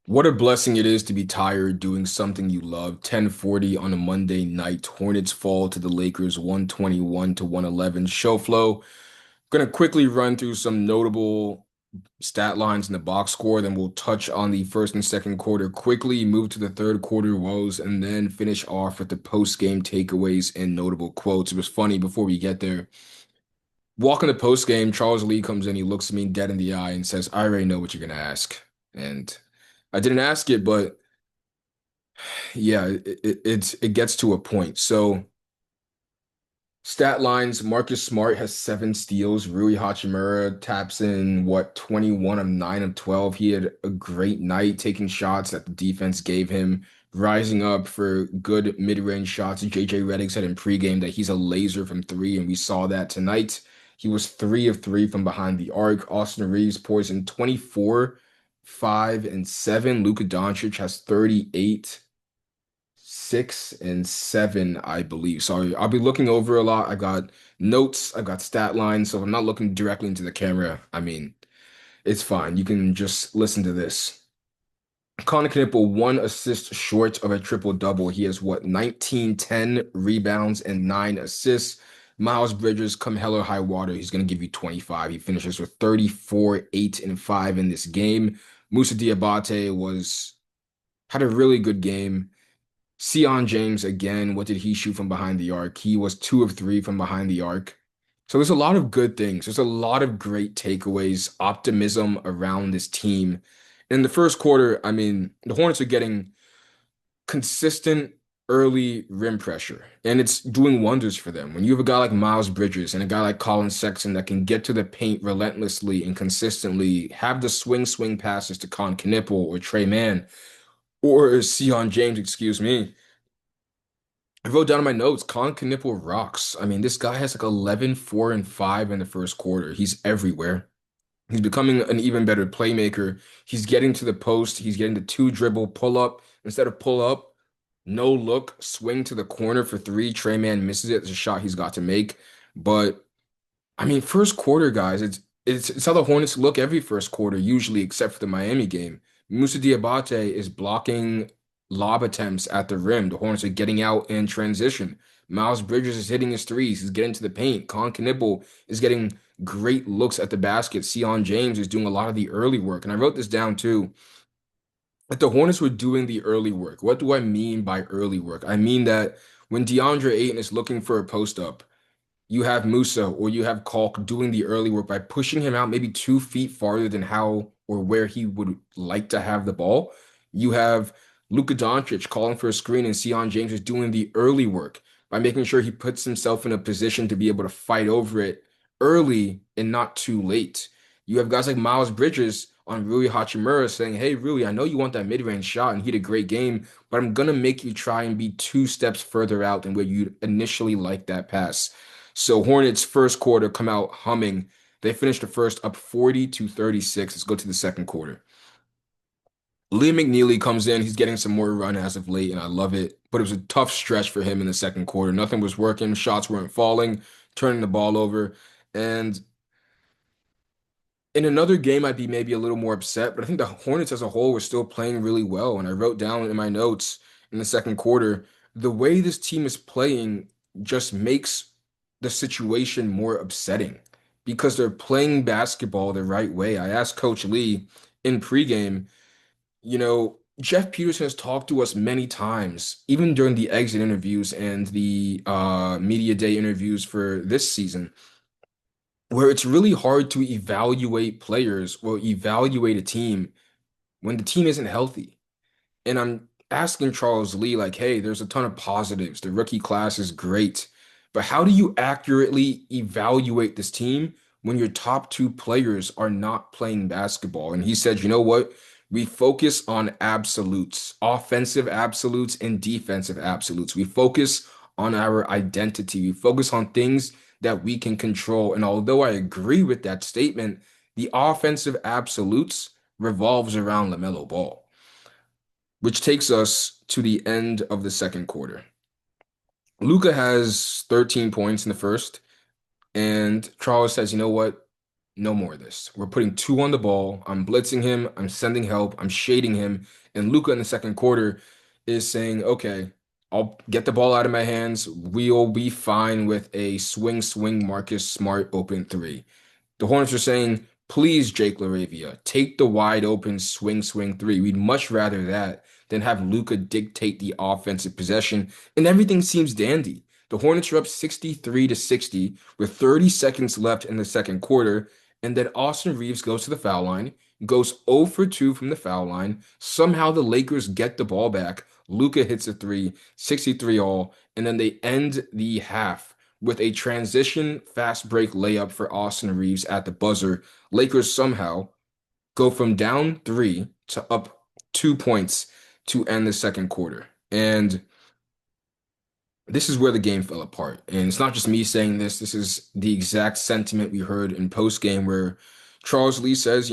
What a blessing it is to be tired doing something you love. 10:40 on a Monday night. Hornets fall to the Lakers 121 to 111. Show flow. Gonna quickly run through some notable stat lines in the box score, then we'll touch on the first and second quarter quickly, move to the third quarter woes, and then finish off with the post-game takeaways and notable quotes. It was funny before we get there. Walking the post-game, Charles Lee comes in, he looks me dead in the eye and says, I already know what you're gonna ask. And I didn't ask it, but yeah, it gets to a point. So stat lines, Marcus Smart has 7 steals. Rui Hachimura taps in what 21 of 9 of 12. He had a great night taking shots that the defense gave him, rising up for good mid-range shots. JJ Redick said in pregame that he's a laser from three, and we saw that tonight. He was 3 of 3 from behind the arc. Austin Reeves pours in 24, 5, and 7. Luka Doncic has 38. 6 and 7, I believe. Sorry, I'll be looking over a lot. I got notes, I got stat lines, so if I'm not looking directly into the camera, I mean, it's fine. You can just listen to this. Connor Knueppel 1 assist short of a triple double. He has what 19, 10 rebounds and 9 assists. Miles Bridges come hell or high water. He's gonna give you 25. He finishes with 34, 8, and 5 in this game. Musa Diabate was had a really good game. Sion James again, what did he shoot from behind the arc? He was 2 of 3 from behind the arc. So there's a lot of good things. There's a lot of great takeaways, optimism around this team. In the first quarter, I mean, the Hornets are getting consistent early rim pressure, and it's doing wonders for them. When you have a guy like Miles Bridges and a guy like Colin Sexton that can get to the paint relentlessly and consistently, have the swing passes to Con Knueppel or Trey Mann or Sion James, excuse me. I wrote down in my notes, Colin Knueppel rocks. I mean, this guy has like 11, 4, and 5 in the first quarter. He's everywhere. He's becoming an even better playmaker. He's getting to the post. He's getting the two dribble pull up. Instead of pull up, no look, swing to the corner for three. Trey Man misses it. It's a shot he's got to make. But I mean, first quarter, guys, it's how the Hornets look every first quarter, usually, except for the Miami game. Musa Diabate is blocking lob attempts at the rim. The Hornets are getting out in transition. Miles Bridges is hitting his threes. He's getting to the paint. Con Knueppel is getting great looks at the basket. Sion James is doing a lot of the early work. And I wrote this down too. That the Hornets were doing the early work. What do I mean by early work? I mean that when DeAndre Ayton is looking for a post up, you have Musa or you have Kalk doing the early work by pushing him out maybe 2 feet farther than how or where he would like to have the ball. You have Luka Doncic calling for a screen and Sion James is doing the early work by making sure he puts himself in a position to be able to fight over it early and not too late. You have guys like Miles Bridges on Rui Hachimura saying, Hey, Rui, I know you want that mid-range shot and he had a great game, but I'm gonna make you try and be 2 steps further out than where you initially like that pass. So Hornets first quarter come out humming. They finished the first up 40 to 36. Let's go to the second quarter. Liam McNeely comes in. He's getting some more run as of late, and I love it. But it was a tough stretch for him in the second quarter. Nothing was working. Shots weren't falling, turning the ball over. And in another game, I'd be maybe a little more upset, but I think the Hornets as a whole were still playing really well. And I wrote down in my notes in the second quarter, the way this team is playing just makes the situation more upsetting because they're playing basketball the right way. I asked Coach Lee in pregame, Jeff Peterson has talked to us many times, even during the exit interviews and the media day interviews for this season where it's really hard to evaluate players or evaluate a team when the team isn't healthy. And I'm asking Charles Lee, like, hey, there's a ton of positives. The rookie class is great. But how do you accurately evaluate this team when your top two players are not playing basketball? And he said, you know what? We focus on absolutes, offensive absolutes and defensive absolutes. We focus on our identity. We focus on things that we can control. And although I agree with that statement, the offensive absolutes revolves around LaMelo Ball, which takes us to the end of the second quarter. Luka has 13 points in the first, and Charles says, you know what? No more of this. We're putting two on the ball. I'm blitzing him. I'm sending help. I'm shading him. And Luca in the second quarter is saying, okay, I'll get the ball out of my hands. We'll be fine with a swing Marcus Smart open three. The Hornets are saying, please, Jake LaRavia, take the wide open swing three. We'd much rather that than have Luca dictate the offensive possession, and everything seems dandy. The Hornets are up 63 to 60 with 30 seconds left in the second quarter, and then Austin Reeves goes to the foul line, goes 0 for 2 from the foul line. Somehow the Lakers get the ball back. Luca hits a three, 63 all, and then they end the half with a transition fast break layup for Austin Reeves at the buzzer. Lakers somehow go from down three to up 2 points to end the second quarter. And this is where the game fell apart. And it's not just me saying this, this is the exact sentiment we heard in postgame where Charles Lee says,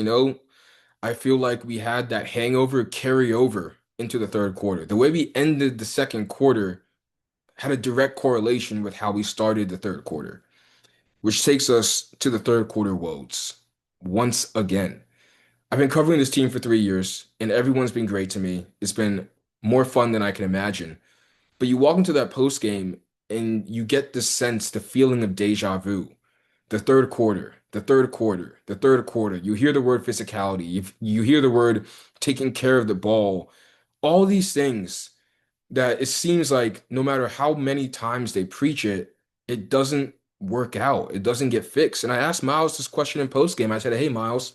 I feel like we had that hangover carry over into the third quarter. The way we ended the second quarter had a direct correlation with how we started the third quarter, which takes us to the third quarter woes. Once again, I've been covering this team for 3 years, and everyone's been great to me. It's been more fun than I can imagine. But you walk into that post game and you get the sense, the feeling of deja vu. The third quarter, the third quarter, the third quarter. You hear the word physicality. You hear the word taking care of the ball. All these things that it seems like no matter how many times they preach it, it doesn't work out. It doesn't get fixed. And I asked Miles this question in post game. I said, "Hey, Miles,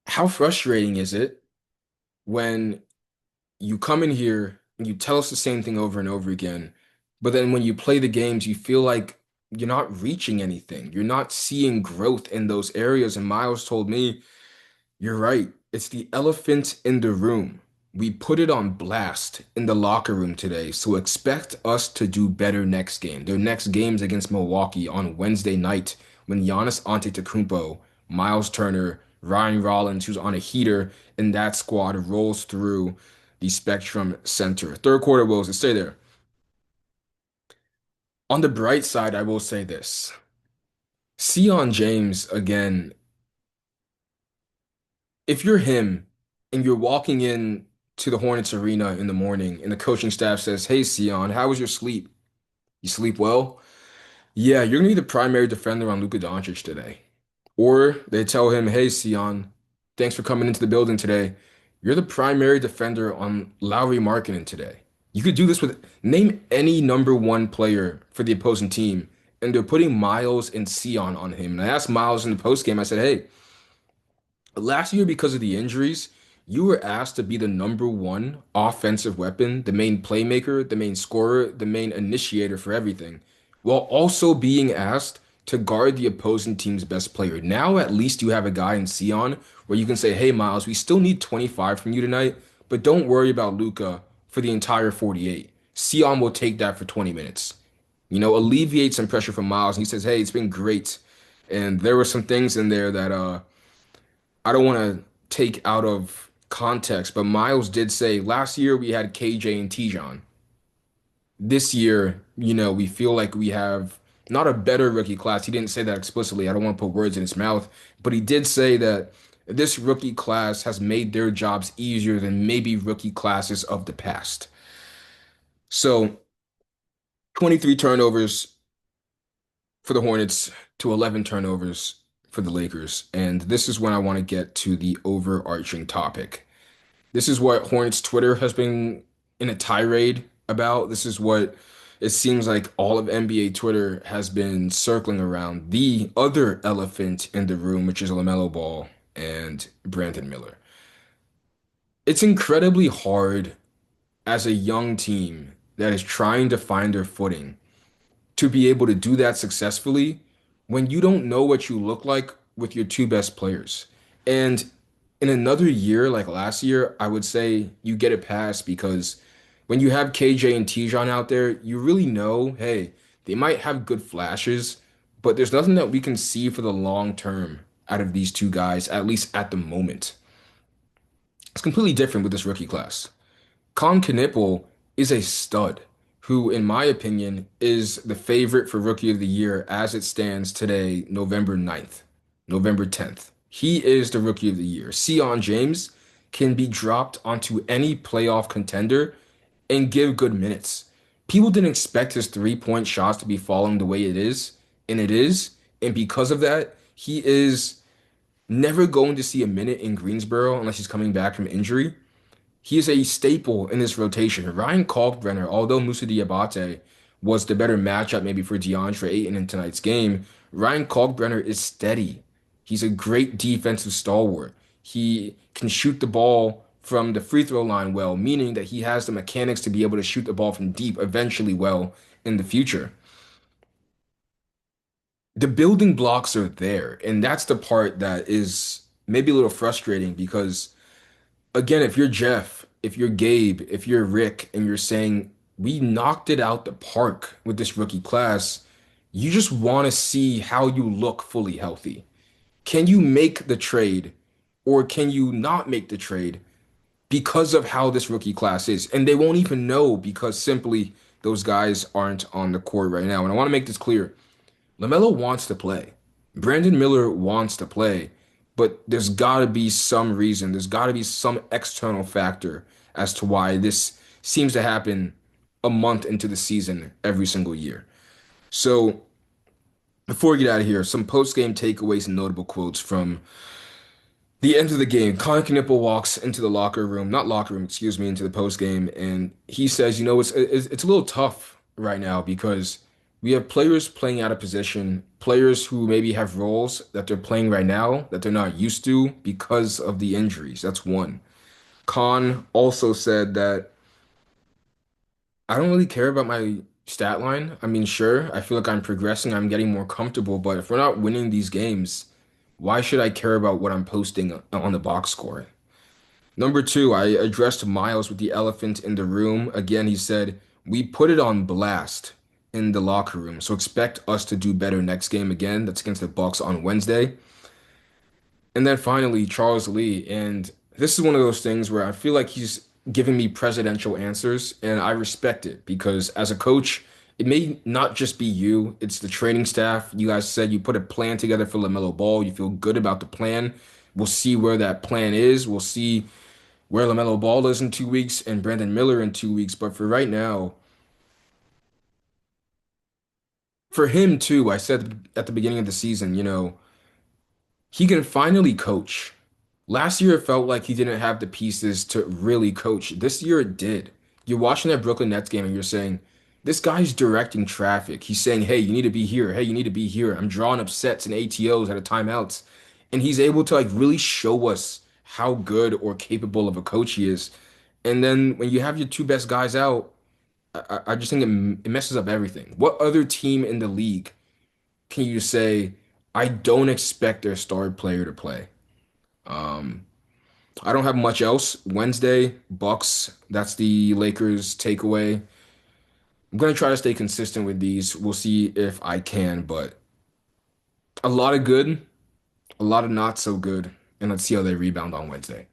how frustrating is it when you come in here and you tell us the same thing over and over again, but then when you play the games, you feel like you're not reaching anything. You're not seeing growth in those areas." And Miles told me, "You're right. It's the elephant in the room. We put it on blast in the locker room today, so expect us to do better next game." Their next game's against Milwaukee on Wednesday night when Giannis Antetokounmpo, Miles Turner, Ryan Rollins, who's on a heater in that squad, rolls through the Spectrum Center. Third quarter woes, let's stay there. On the bright side, I will say this. Sion James, again, if you're him and you're walking in to the Hornets arena in the morning and the coaching staff says, "Hey, Sion, how was your sleep? You sleep well?" Yeah, you're gonna be the primary defender on Luka Doncic today. Or they tell him, "Hey, Sion, thanks for coming into the building today. You're the primary defender on Lauri Markkanen today." You could do this with name any number one player for the opposing team, and they're putting Miles and Sion on him. And I asked Miles in the postgame, I said, "Hey, last year, because of the injuries, you were asked to be the number one offensive weapon, the main playmaker, the main scorer, the main initiator for everything, while also being asked to guard the opposing team's best player. Now, at least you have a guy in Sion where you can say, 'Hey, Miles, we still need 25 from you tonight, but don't worry about Luca for the entire 48. Sion will take that for 20 minutes.'" Alleviate some pressure from Miles. And he says, "Hey, it's been great." And there were some things in there that I don't want to take out of context, but Miles did say last year we had KJ and Tijon. This year, we feel like we have not a better rookie class. He didn't say that explicitly. I don't want to put words in his mouth, but he did say that this rookie class has made their jobs easier than maybe rookie classes of the past. So 23 turnovers for the Hornets to 11 turnovers for the Lakers. And this is when I want to get to the overarching topic. This is what Hornets Twitter has been in a tirade about. This is what it seems like all of NBA Twitter has been circling around. The other elephant in the room, which is LaMelo Ball and Brandon Miller. It's incredibly hard as a young team that is trying to find their footing to be able to do that successfully when you don't know what you look like with your two best players. And in another year, like last year, I would say you get it past because when you have KJ and Tijon out there, you really know, hey, they might have good flashes, but there's nothing that we can see for the long term out of these two guys, at least at the moment. It's completely different with this rookie class. Knueppel is a stud. who, in my opinion, is the favorite for Rookie of the Year as it stands today, November 9th, November 10th. He is the Rookie of the Year. Sion James can be dropped onto any playoff contender and give good minutes. People didn't expect his three-point shots to be falling the way it is, and it is. And because of that, he is never going to see a minute in Greensboro unless he's coming back from injury. He is a staple in this rotation. Ryan Kalkbrenner, although Moussa Diabate was the better matchup maybe for DeAndre Ayton in tonight's game, Ryan Kalkbrenner is steady. He's a great defensive stalwart. He can shoot the ball from the free throw line well, meaning that he has the mechanics to be able to shoot the ball from deep eventually well in the future. The building blocks are there, and that's the part that is maybe a little frustrating because again, if you're Jeff, if you're Gabe, if you're Rick, and you're saying we knocked it out the park with this rookie class, you just want to see how you look fully healthy. Can you make the trade or can you not make the trade because of how this rookie class is? And they won't even know because simply those guys aren't on the court right now. And I want to make this clear. LaMelo wants to play. Brandon Miller wants to play, but there's got to be some reason. There's got to be some external factor as to why this seems to happen a month into the season every single year. So before we get out of here, some post-game takeaways and notable quotes from the end of the game. Colin Knueppel walks into the locker room, not locker room, excuse me, into the post game, and he says, you know, it's a little tough right now because we have players playing out of position, players who maybe have roles that they're playing right now that they're not used to because of the injuries. That's one. Khan also said that I don't really care about my stat line. I mean, sure, I feel like I'm progressing, I'm getting more comfortable, but if we're not winning these games, why should I care about what I'm posting on the box score? Number two, I addressed Miles with the elephant in the room. Again, he said, we put it on blast in the locker room, so expect us to do better next game again. That's against the Bucks on Wednesday. And then finally, Charles Lee. And this is one of those things where I feel like he's giving me presidential answers, and I respect it because as a coach, it may not just be you, it's the training staff. You guys said you put a plan together for LaMelo Ball. You feel good about the plan. We'll see where that plan is. We'll see where LaMelo Ball is in 2 weeks and Brandon Miller in 2 weeks. But for right now, for him too, I said at the beginning of the season, you know, he can finally coach. Last year, it felt like he didn't have the pieces to really coach. This year, it did. You're watching that Brooklyn Nets game and you're saying, this guy's directing traffic. He's saying, hey, you need to be here. Hey, you need to be here. I'm drawing up sets and ATOs out of timeouts. And he's able to like really show us how good or capable of a coach he is. And then when you have your two best guys out, I just think it messes up everything. What other team in the league can you say, I don't expect their star player to play? Um, I don't have much else. Wednesday, Bucks. That's the Lakers takeaway. I'm gonna try to stay consistent with these. We'll see if I can, but a lot of good, a lot of not so good, and let's see how they rebound on Wednesday.